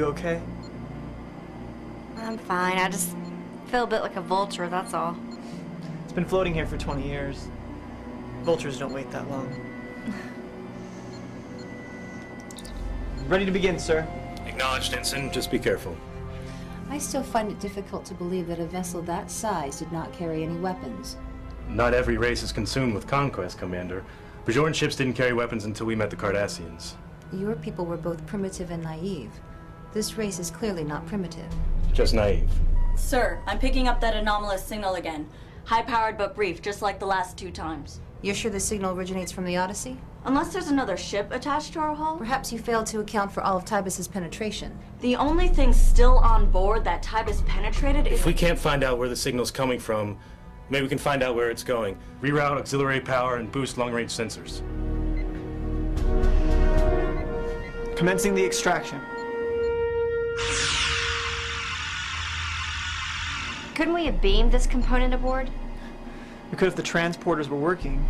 you okay? I'm fine. I just feel a bit like a vulture, that's all. It's been floating here for 20 years. Vultures don't wait that long. Ready to begin, sir. Acknowledged, Ensign. Just be careful. I still find it difficult to believe that a vessel that size did not carry any weapons. Not every race is consumed with conquest, Commander. Bajoran ships didn't carry weapons until we met the Cardassians. Your people were both primitive and naive. This race is clearly not primitive. Just naive. Sir, I'm picking up that anomalous signal again. High-powered but brief, just like the last 2 times. You're sure the signal originates from the Odyssey? Unless there's another ship attached to our hull? Perhaps you failed to account for all of Tybus's penetration. The only thing still on board that Tybus penetrated is... If we can't find out where the signal's coming from, maybe we can find out where it's going. Reroute auxiliary power and boost long-range sensors. Commencing the extraction. Couldn't we have beamed this component aboard? We could if the transporters were working.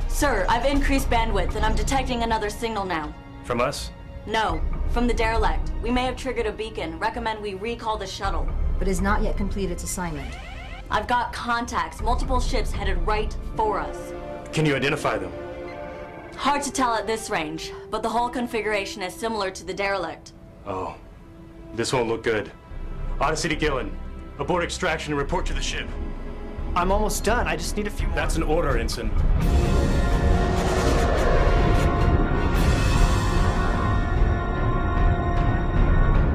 Sir, I've increased bandwidth and I'm detecting another signal now. From us? No, from the derelict. We may have triggered a beacon. Recommend we recall the shuttle. But has not yet completed its assignment. I've got contacts. Multiple ships headed right for us. Can you identify them? Hard to tell at this range, but the whole configuration is similar to the derelict. Oh, this won't look good. Odyssey to Gillen. Abort extraction and report to the ship. I'm almost done. I just need a few more. That's an order, Ensign.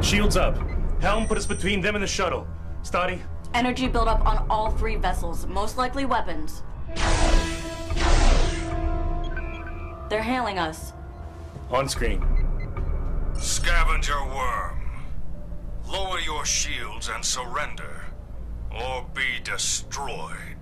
Shields up. Helm, put us between them and the shuttle. Stadi? Energy buildup on all 3 vessels, most likely weapons. They're hailing us. On screen. Scavenger worm. Lower your shields and surrender, or be destroyed.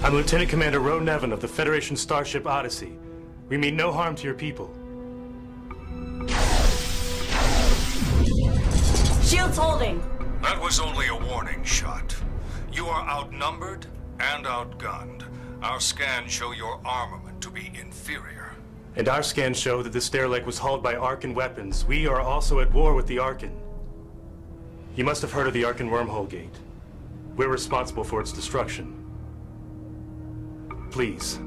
I'm Lieutenant Commander Ro Nevin of the Federation starship Odyssey. We mean no harm to your people. Shields holding. That was only a warning shot. You are outnumbered and outgunned. Our scans show your armament to be inferior. And our scans show that this derelict was hauled by Arkan weapons. We are also at war with the Arkan. You must have heard of the Arkan wormhole gate. We're responsible for its destruction. Please,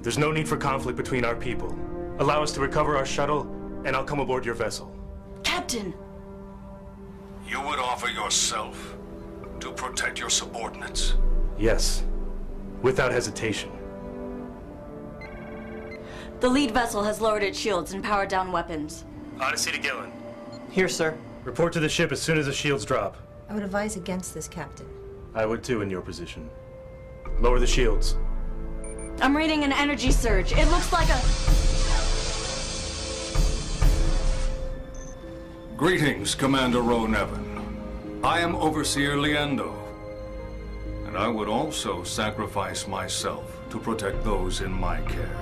there's no need for conflict between our people. Allow us to recover our shuttle, and I'll come aboard your vessel. Captain! You would offer yourself to protect your subordinates? Yes, without hesitation. The lead vessel has lowered its shields and powered down weapons. Odyssey to Gillen. Here, sir. Report to the ship as soon as the shields drop. I would advise against this, Captain. I would too in your position. Lower the shields. I'm reading an energy surge. It looks like a... Greetings, Commander Ro Nevin. I am Overseer Liendo, and I would also sacrifice myself to protect those in my care.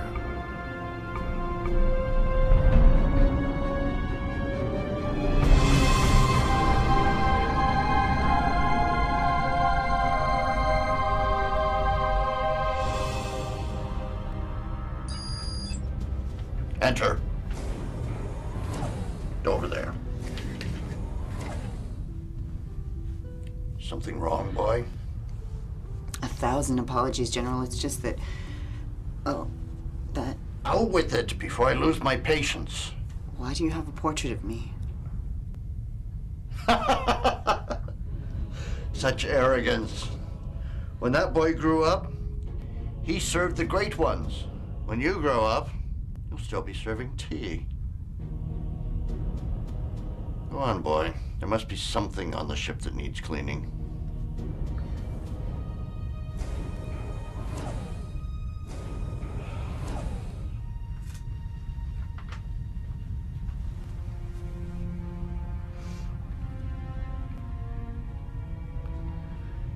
Enter. Over there. Something wrong, boy? 1,000 apologies, General. It's just that... Oh, that... Out with it before I lose my patience. Why do you have a portrait of me? Such arrogance. When that boy grew up, he served the great ones. When you grow up, you'll still be serving tea. Go on, boy. There must be something on the ship that needs cleaning.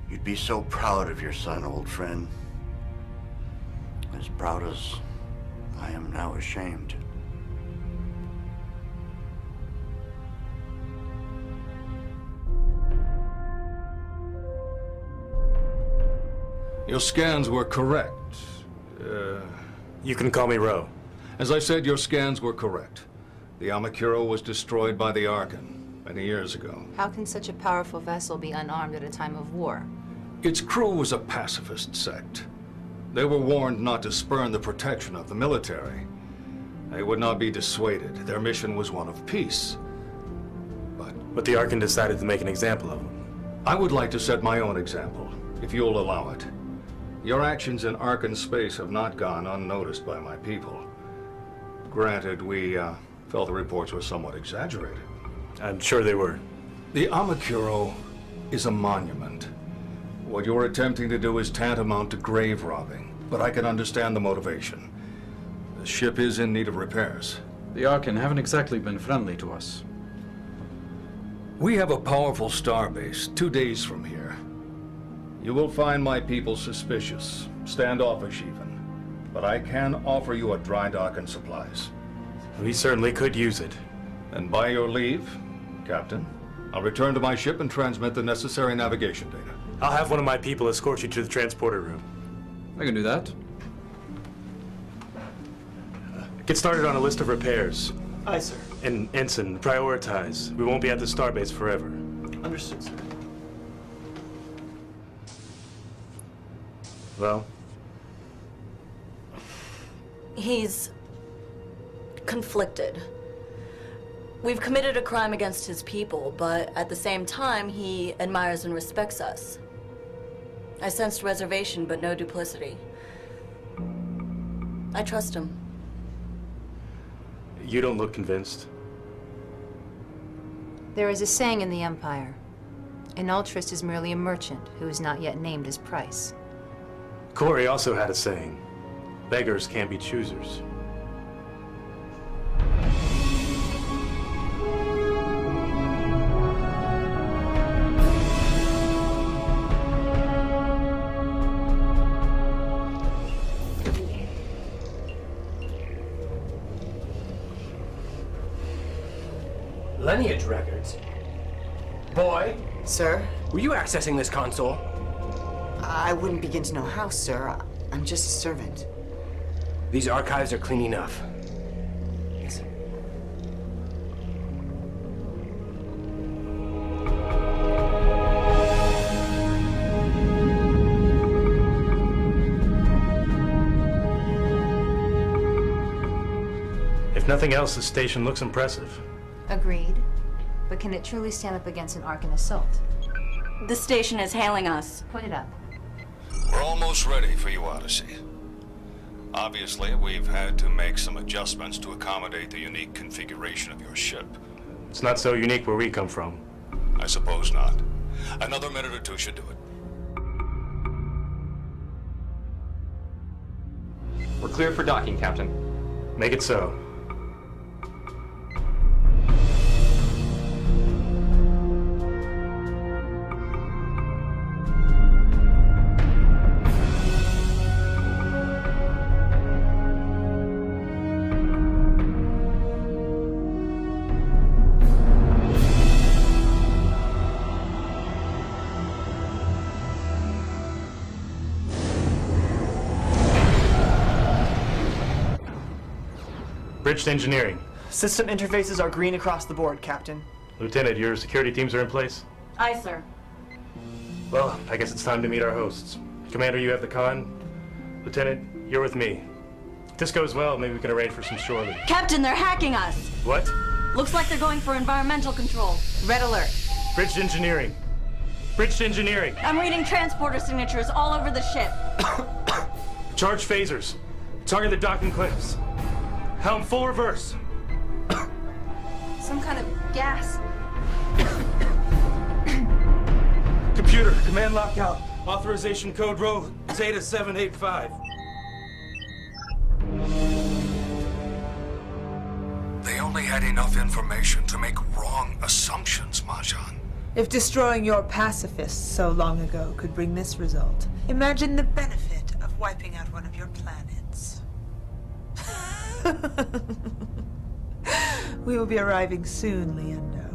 You'd be so proud of your son, old friend. As proud as I am now ashamed. Your scans were correct. You can call me Ro. As I said, your scans were correct. The Amakuro was destroyed by the Archon many years ago. How can such a powerful vessel be unarmed at a time of war? Its crew was a pacifist sect. They were warned not to spurn the protection of the military. They would not be dissuaded. Their mission was one of peace. But the Archon decided to make an example of them. I would like to set my own example, if you'll allow it. Your actions in Archon space have not gone unnoticed by my people. Granted, we felt the reports were somewhat exaggerated. I'm sure they were. The Amakuro is a monument. What you're attempting to do is tantamount to grave robbing, but I can understand the motivation. The ship is in need of repairs. The Archon haven't exactly been friendly to us. We have a powerful starbase 2 days from here. You will find my people suspicious, standoffish even, but I can offer you a dry dock and supplies. We certainly could use it. And by your leave, Captain, I'll return to my ship and transmit the necessary navigation data. I'll have one of my people escort you to the transporter room. I can do that. Get started on a list of repairs. Aye, sir. And Ensign, prioritize. We won't be at the starbase forever. Understood, sir. Well? He's conflicted. We've committed a crime against his people, but at the same time, he admires and respects us. I sensed reservation, but no duplicity. I trust him. You don't look convinced. There is a saying in the Empire. An ultrist is merely a merchant who is not yet named his price. Corey also had a saying. Beggars can't be choosers. Lineage records? Boy? Sir? Were you accessing this console? I wouldn't begin to know how, sir. I'm just a servant. These archives are clean enough. Listen. If nothing else, the station looks impressive. Agreed. But can it truly stand up against an Archon assault? The station is hailing us. Put it up. We're almost ready for you, Odyssey. Obviously, we've had to make some adjustments to accommodate the unique configuration of your ship. It's not so unique where we come from. I suppose not. Another minute or two should do it. We're clear for docking, Captain. Make it so. Bridge to engineering. System interfaces are green across the board, Captain. Lieutenant, your security teams are in place? Aye, sir. Well, I guess it's time to meet our hosts. Commander, you have the con. Lieutenant, you're with me. If this goes well, maybe we can arrange for some shore leave. Captain, they're hacking us. What? Looks like they're going for environmental control. Red alert. Bridge to engineering. Bridge to engineering. I'm reading transporter signatures all over the ship. Charge phasers. Target the docking cliffs. Helm full reverse. Some kind of gas. Computer, command lockout. Authorization code row Zeta 785. They only had enough information to make wrong assumptions, Majan. If destroying your pacifists so long ago could bring this result, imagine the benefit of wiping out one of your planets. We will be arriving soon, Leander.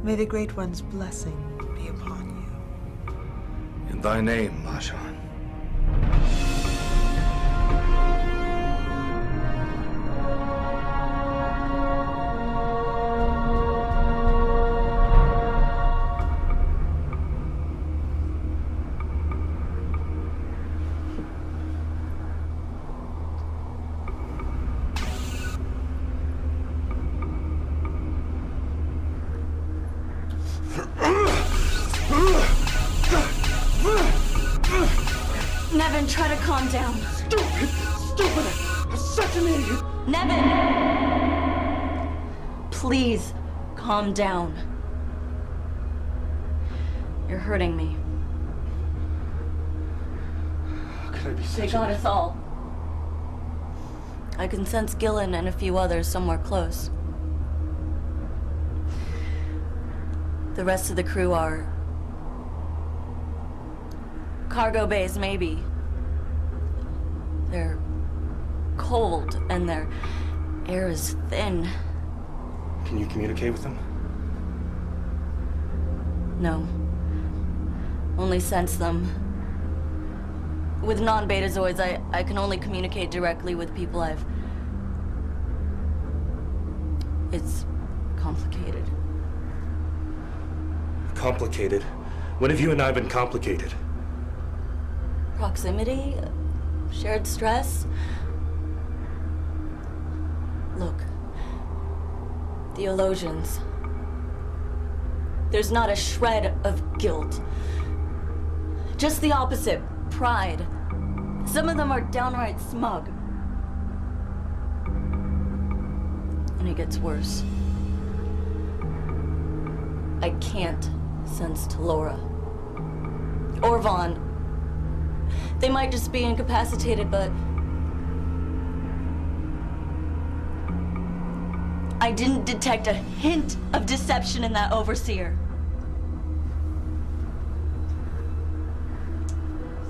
May the Great One's blessing be upon you. In thy name, Majan. Nevin, try to calm down. Stupid! I'm such an idiot! Nevin! Please, calm down. You're hurting me. How could I be They such got us all. I can sense Gillen and a few others somewhere close. The rest of the crew are... cargo bays, maybe. They're cold and their air is thin. Can you communicate with them? No. Only sense them. With non-betazoids, I can only communicate directly with people I've... It's complicated. Complicated? When have you and I been complicated? Proximity? Shared stress? Look. The Eulosians. There's not a shred of guilt. Just the opposite. Pride. Some of them are downright smug. And it gets worse. I can't sense Talora. Or Vaughn. They might just be incapacitated, but... I didn't detect a hint of deception in that overseer.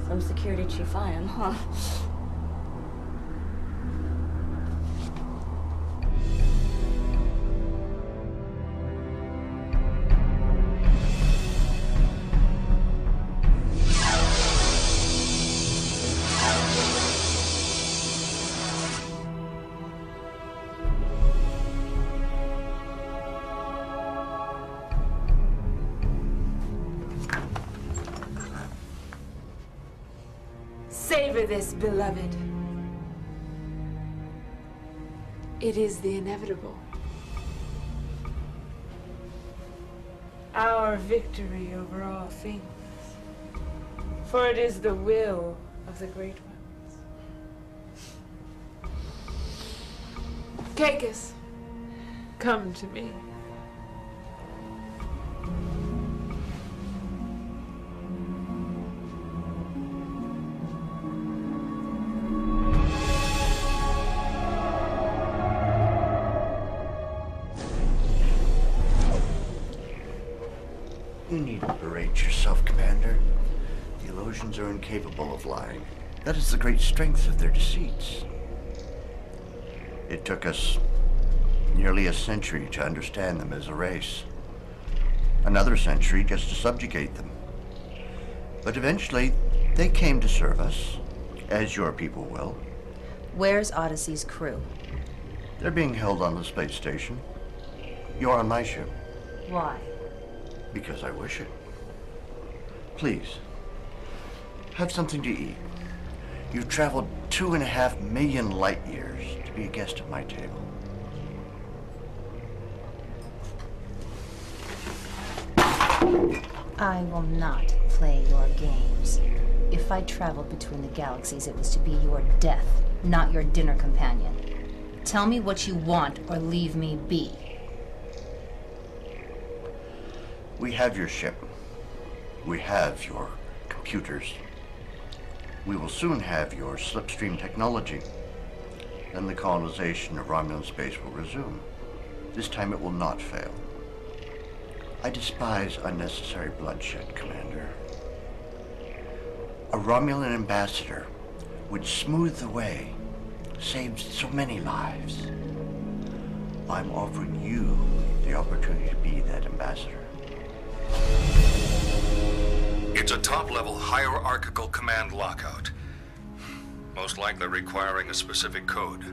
Some security chief I am, huh? Savor this, beloved. It is the inevitable. Our victory over all things. For it is the will of the Great Ones. Caicus, come to me. You needn't berate yourself, Commander. The Eulosians are incapable of lying. That is the great strength of their deceits. It took us nearly a century to understand them as a race. Another century just to subjugate them. But eventually, they came to serve us, as your people will. Where's Odyssey's crew? They're being held on the space station. You're on my ship. Why? Because I wish it. Please, have something to eat. You've traveled 2.5 million light years to be a guest at my table. I will not play your games. If I traveled between the galaxies, it was to be your death, not your dinner companion. Tell me what you want or leave me be. We have your ship. We have your computers. We will soon have your slipstream technology. Then the colonization of Romulan space will resume. This time it will not fail. I despise unnecessary bloodshed, Commander. A Romulan ambassador would smooth the way, save so many lives. I'm offering you the opportunity to be that ambassador. It's a top-level hierarchical command lockout. Most likely requiring a specific code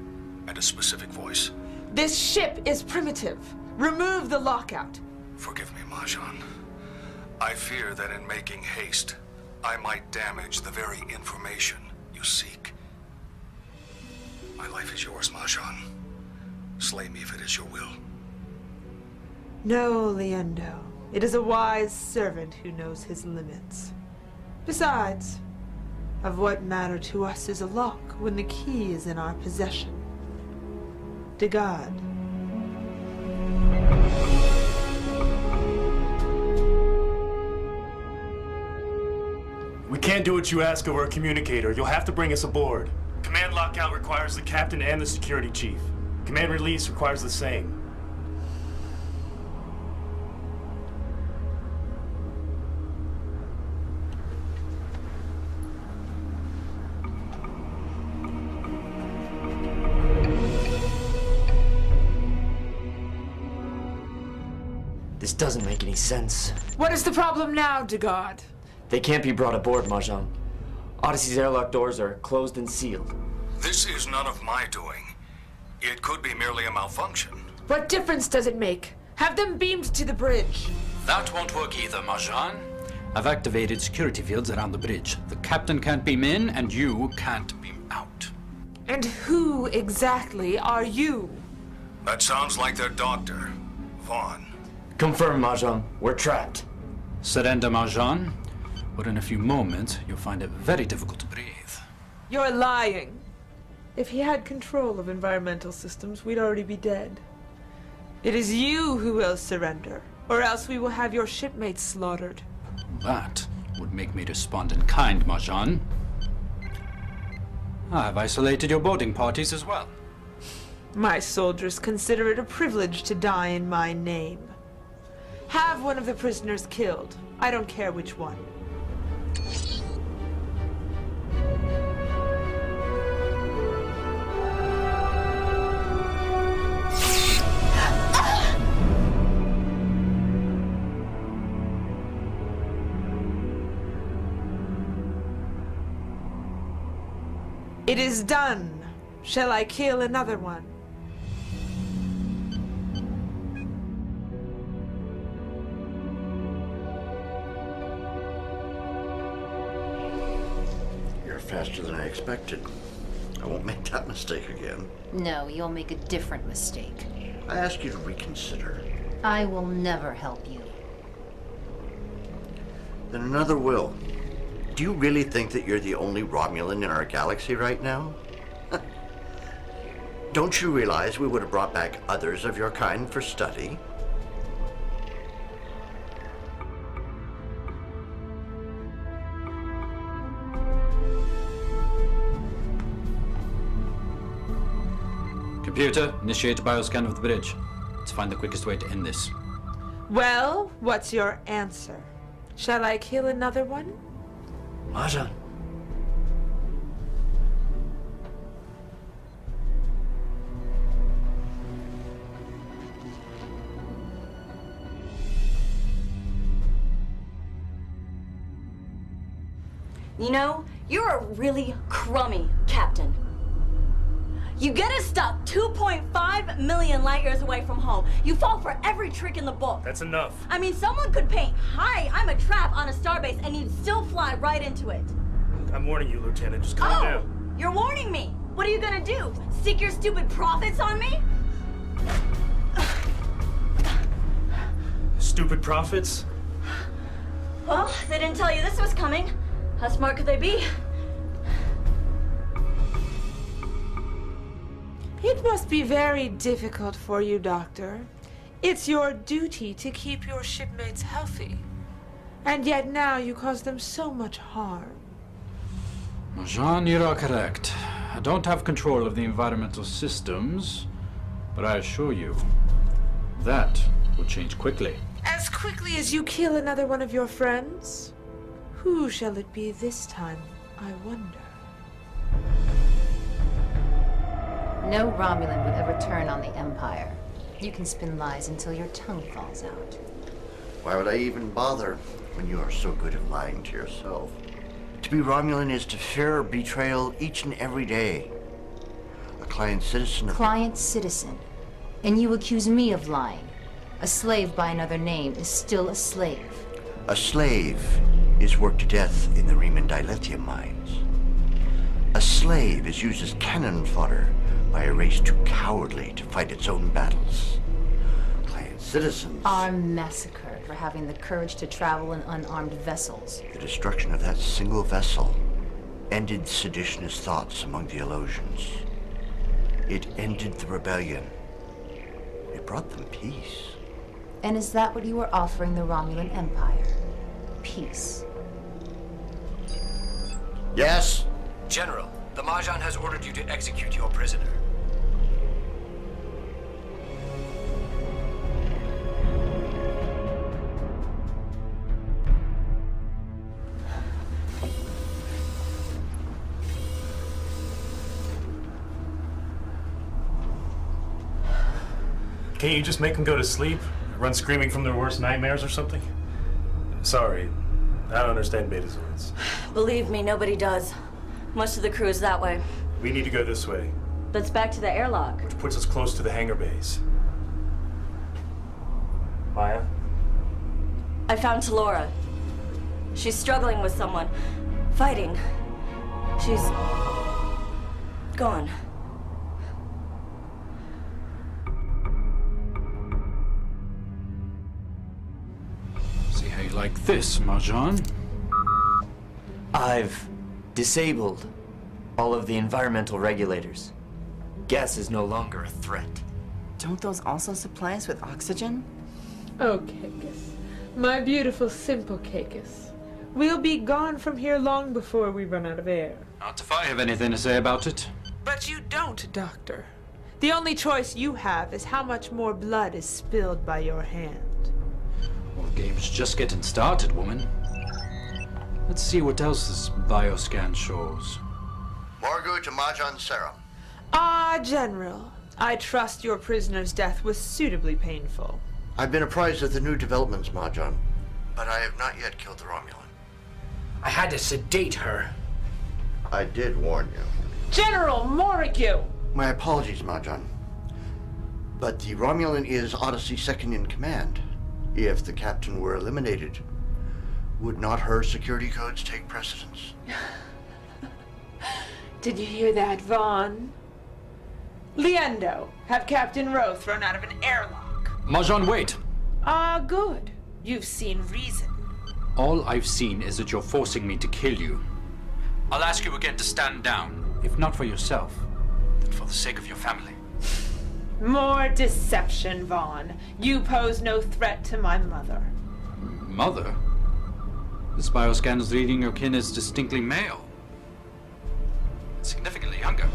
and a specific voice. This ship is primitive. Remove the lockout. Forgive me, Mahjong. I fear that in making haste, I might damage the very information you seek. My life is yours, Mahjong. Slay me if it is your will. No, Leendo. It is a wise servant who knows his limits. Besides, of what matter to us is a lock when the key is in our possession? To God. We can't do what you ask over a communicator. You'll have to bring us aboard. Command lockout requires the captain and the security chief. Command release requires the same. This doesn't make any sense. What is the problem now, Degard? They can't be brought aboard, Mahjong. Odyssey's airlock doors are closed and sealed. This is none of my doing. It could be merely a malfunction. What difference does it make? Have them beamed to the bridge. That won't work either, Mahjong. I've activated security fields around the bridge. The captain can't beam in, and you can't beam out. And who exactly are you? That sounds like their doctor, Vaughn. Confirm, Mahjong. We're trapped. Surrender, Mahjong, or in a few moments, you'll find it very difficult to breathe. You're lying. If he had control of environmental systems, we'd already be dead. It is you who will surrender, or else we will have your shipmates slaughtered. That would make me respond in kind, Mahjong. I've isolated your boarding parties as well. My soldiers consider it a privilege to die in my name. Have one of the prisoners killed. I don't care which one. It is done. Shall I kill another one? You're faster than I expected. I won't make that mistake again. No, you'll make a different mistake. I ask you to reconsider. I will never help you. Then another will. Do you really think that you're the only Romulan in our galaxy right now? Don't you realize we would have brought back others of your kind for study? Computer, initiate a bioscan of the bridge. Let's find the quickest way to end this. Well, what's your answer? Shall I kill another one? Mahjong. You know, you're a really crummy captain. You get us stuck 2.5 million light years away from home. You fall for every trick in the book. That's enough. I mean, someone could paint, "Hi, I'm a trap on a starbase," and you'd still fly right into it. I'm warning you, Lieutenant. Just calm down. You're warning me. What are you gonna do? Stick your stupid profits on me? Stupid profits? Well, they didn't tell you this was coming. How smart could they be? It must be very difficult for you, Doctor. It's your duty to keep your shipmates healthy. And yet now you cause them so much harm. Jean, you are correct. I don't have control of the environmental systems, but I assure you, that will change quickly. As quickly as you kill another one of your friends? Who shall it be this time, I wonder? No Romulan would ever turn on the Empire. You can spin lies until your tongue falls out. Why would I even bother when you are so good at lying to yourself? To be Romulan is to fear betrayal each and every day. A client citizen of... Client citizen. And you accuse me of lying. A slave by another name is still a slave. A slave is worked to death in the Riemann dilithium mines. A slave is used as cannon fodder by a race too cowardly to fight its own battles. Client citizens are massacred for having the courage to travel in unarmed vessels. The destruction of that single vessel ended seditionist thoughts among the Elosians. It ended the rebellion. It brought them peace. And is that what you were offering the Romulan Empire? Peace? Yes? General, the Mahjong has ordered you to execute your prisoner. Can't you just make them go to sleep? Run screaming from their worst nightmares or something? Sorry, I don't understand betazoids. Believe me, nobody does. Most of the crew is that way. We need to go this way, Let's back to the airlock. which puts us close to the hangar bays. Maya? I found Talora. She's struggling with someone. Fighting. She's... gone. See how you like this, Mahjong? I've disabled all of the environmental regulators. Gas is no longer a threat. Don't those also supply us with oxygen? Oh, Cacus. My beautiful, simple Cacus. We'll be gone from here long before we run out of air. Not if I have anything to say about it. But you don't, Doctor. The only choice you have is how much more blood is spilled by your hand. Well, the game's just getting started, woman. Let's see what else this bioscan shows. Morgu to Mahjong Serum. Ah, General. I trust your prisoner's death was suitably painful. I've been apprised of the new developments, Mahjong, but I have not yet killed the Romulan. I had to sedate her. I did warn you. General Morrigue! My apologies, Mahjong. But the Romulan is Odyssey's second in command. If the captain were eliminated, would not her security codes take precedence? Did you hear that, Vaughn? Leendo, have Captain Rowe thrown out of an airlock. Mahjong, wait! Ah, good. You've seen reason. All I've seen is that you're forcing me to kill you. I'll ask you again to stand down, if not for yourself, then for the sake of your family. More deception, Vaughn. You pose no threat to my mother. Mother? This bioscan is reading your kin as distinctly male. Significantly younger.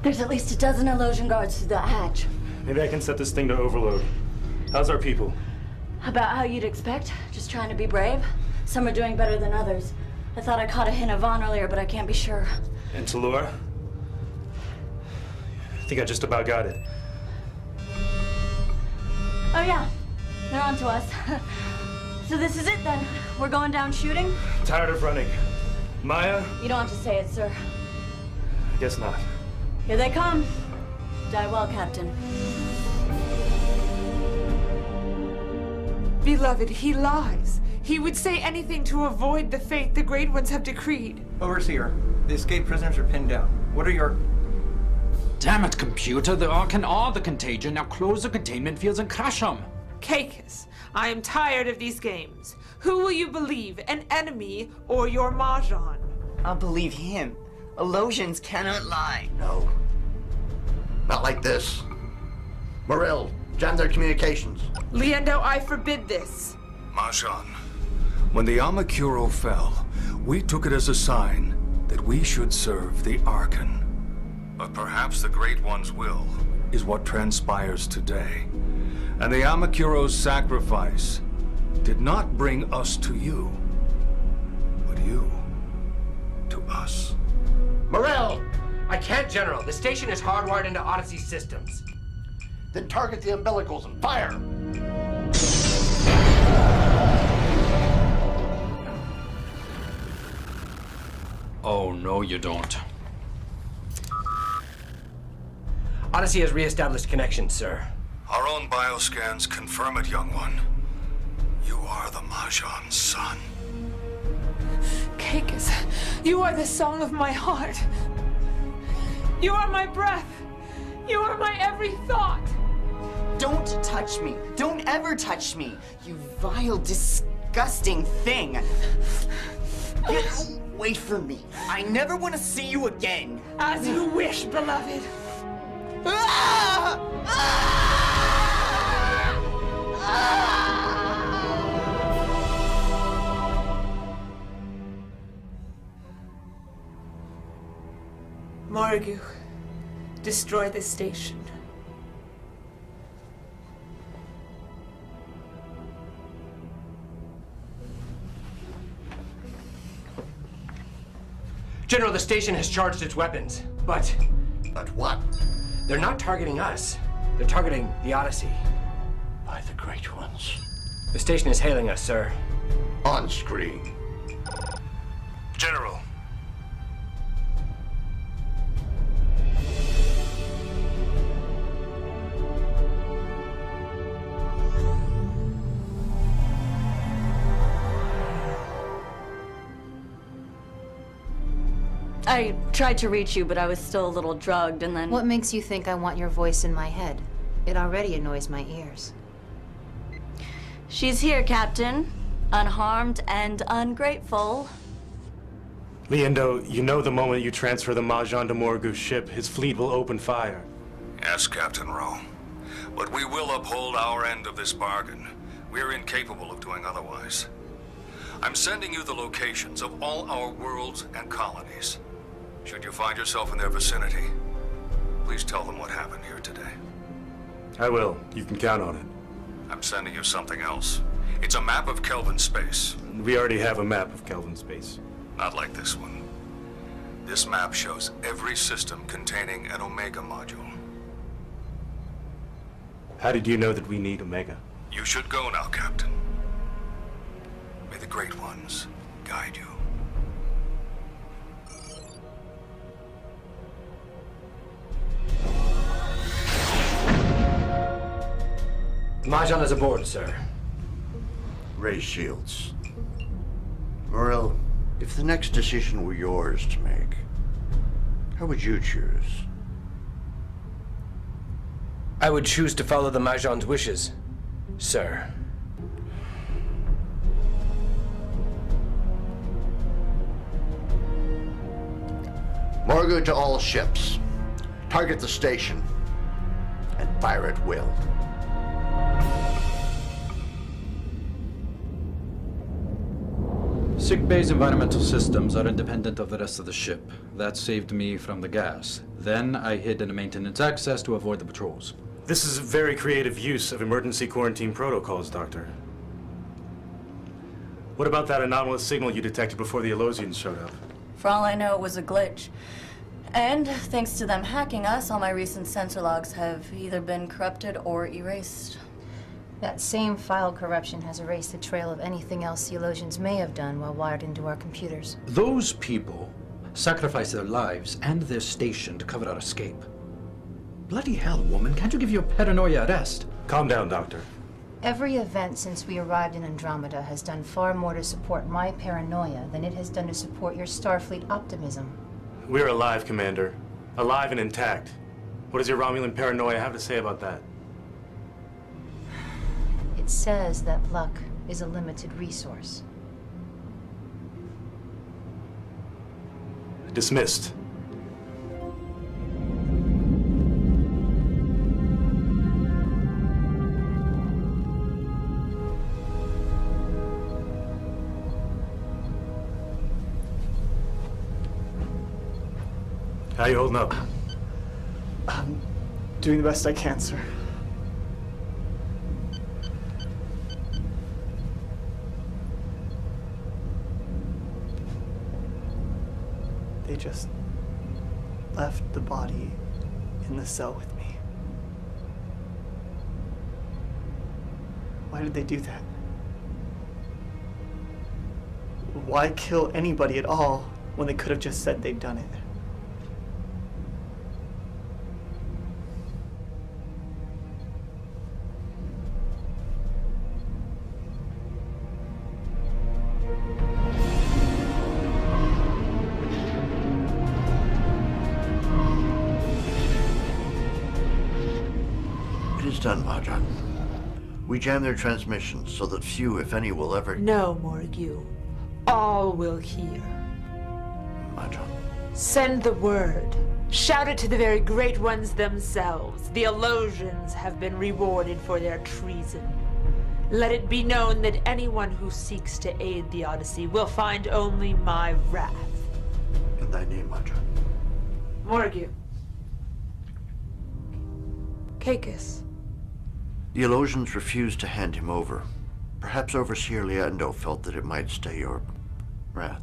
There's at least a dozen Elosian guards through that hatch. Maybe I can set this thing to overload. How's our people? About how you'd expect. Just trying to be brave. Some are doing better than others. I thought I caught a hint of Vaughn earlier, but I can't be sure. And Talura? I think I just about got it. Oh yeah, they're on to us. So this is it then. We're going down shooting? Tired of running. Maya? You don't have to say it, sir. I guess not. Here they come. Die well, Captain. Beloved, he lies. He would say anything to avoid the fate the Great Ones have decreed. Overseer, the escaped prisoners are pinned down. What are your... Damn it, computer. The Arkan are the contagion. Now close the containment fields and crush them. Caicus, I am tired of these games. Who will you believe, an enemy or your Mahjong? I'll believe him. Illusions cannot lie. No. Not like this. Morel, jam their communications. Liendo, I forbid this. Mahjong, when the Amakuro fell, we took it as a sign that we should serve the Arkan. But perhaps the Great One's will is what transpires today. And the Amakuro's sacrifice did not bring us to you, but you to us. Morel! I can't, General. The station is hardwired into Odyssey systems. Then target the umbilicals and fire! Oh, no, you don't. Odyssey has re-established connection, sir. Our own bioscans confirm it, young one. You are the Mahjong's son. Caicus, you are the song of my heart. You are my breath. You are my every thought. Don't touch me. Don't ever touch me. You vile, disgusting thing. Get away from me. I never want to see you again. As you wish, beloved. Ah! Ah! Ah! Morgu, destroy the station. General, the station has charged its weapons, but... But what? They're not targeting us. They're targeting the Odyssey. By the Great Ones. The station is hailing us, sir. On screen. General. I tried to reach you, but I was still a little drugged, and then... What makes you think I want your voice in my head? It already annoys my ears. She's here, Captain. Unharmed and ungrateful. Liendo, you know the moment you transfer the Mahjong to Morgu's ship, his fleet will open fire. Yes, Captain Rowe. But we will uphold our end of this bargain. We're incapable of doing otherwise. I'm sending you the locations of all our worlds and colonies. Should you find yourself in their vicinity, please tell them what happened here today. I will. You can count on it. I'm sending you something else. It's a map of Kelvin space. We already have a map of Kelvin space. Not like this one. This map shows every system containing an Omega module. How did you know that we need Omega? You should go now, Captain. May the Great Ones guide you. Mahjong is aboard, sir. Raise shields. Morel, if the next decision were yours to make, how would you choose? I would choose to follow the Mahjong's wishes, sir. Morgu to all ships. Target the station. And fire at will. Sick Bay's environmental systems are independent of the rest of the ship. That saved me from the gas. Then I hid in a maintenance access to avoid the patrols. This is a very creative use of emergency quarantine protocols, Doctor. What about that anomalous signal you detected before the Elosians showed up? For all I know, it was a glitch. And thanks to them hacking us, all my recent sensor logs have either been corrupted or erased. That same file corruption has erased the trail of anything else the Elosians may have done while wired into our computers. Those people sacrificed their lives and their station to cover our escape. Bloody hell, woman, can't you give your paranoia a rest? Calm down, Doctor. Every event since we arrived in Andromeda has done far more to support my paranoia than it has done to support your Starfleet optimism. We're alive, Commander. Alive and intact. What does your Romulan paranoia have to say about that? It says that luck is a limited resource. Dismissed. How you holding up? I'm doing the best I can, sir. They just left the body in the cell with me. Why did they do that? Why kill anybody at all when they could have just said they'd done it? Done, Majan. We jam their transmissions so that few, if any, will ever... No, Morgue. All will hear. Majan. Send the word. Shout it to the very great ones themselves. The Elosians have been rewarded for their treason. Let it be known that anyone who seeks to aid the Odyssey will find only my wrath. In thy name, Majan. Morgue. Cacus. The Elosians refused to hand him over. Perhaps Overseer Leandro felt that it might stay your wrath.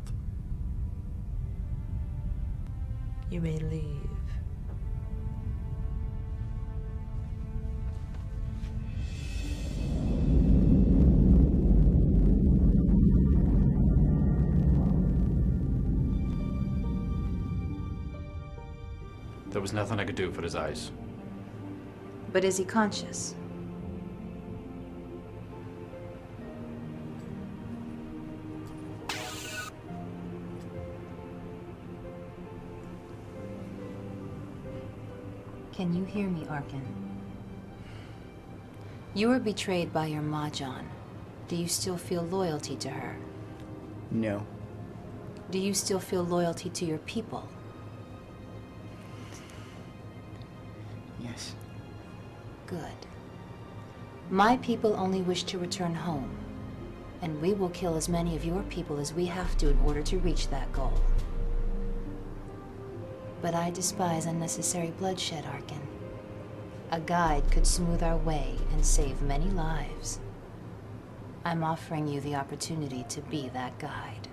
You may leave. There was nothing I could do for his eyes. But is he conscious? Can you hear me, Arkin? You were betrayed by your Mahjong. Do you still feel loyalty to her? No. Do you still feel loyalty to your people? Yes. Good. My people only wish to return home, and we will kill as many of your people as we have to in order to reach that goal. But I despise unnecessary bloodshed, Arkin. A guide could smooth our way and save many lives. I'm offering you the opportunity to be that guide.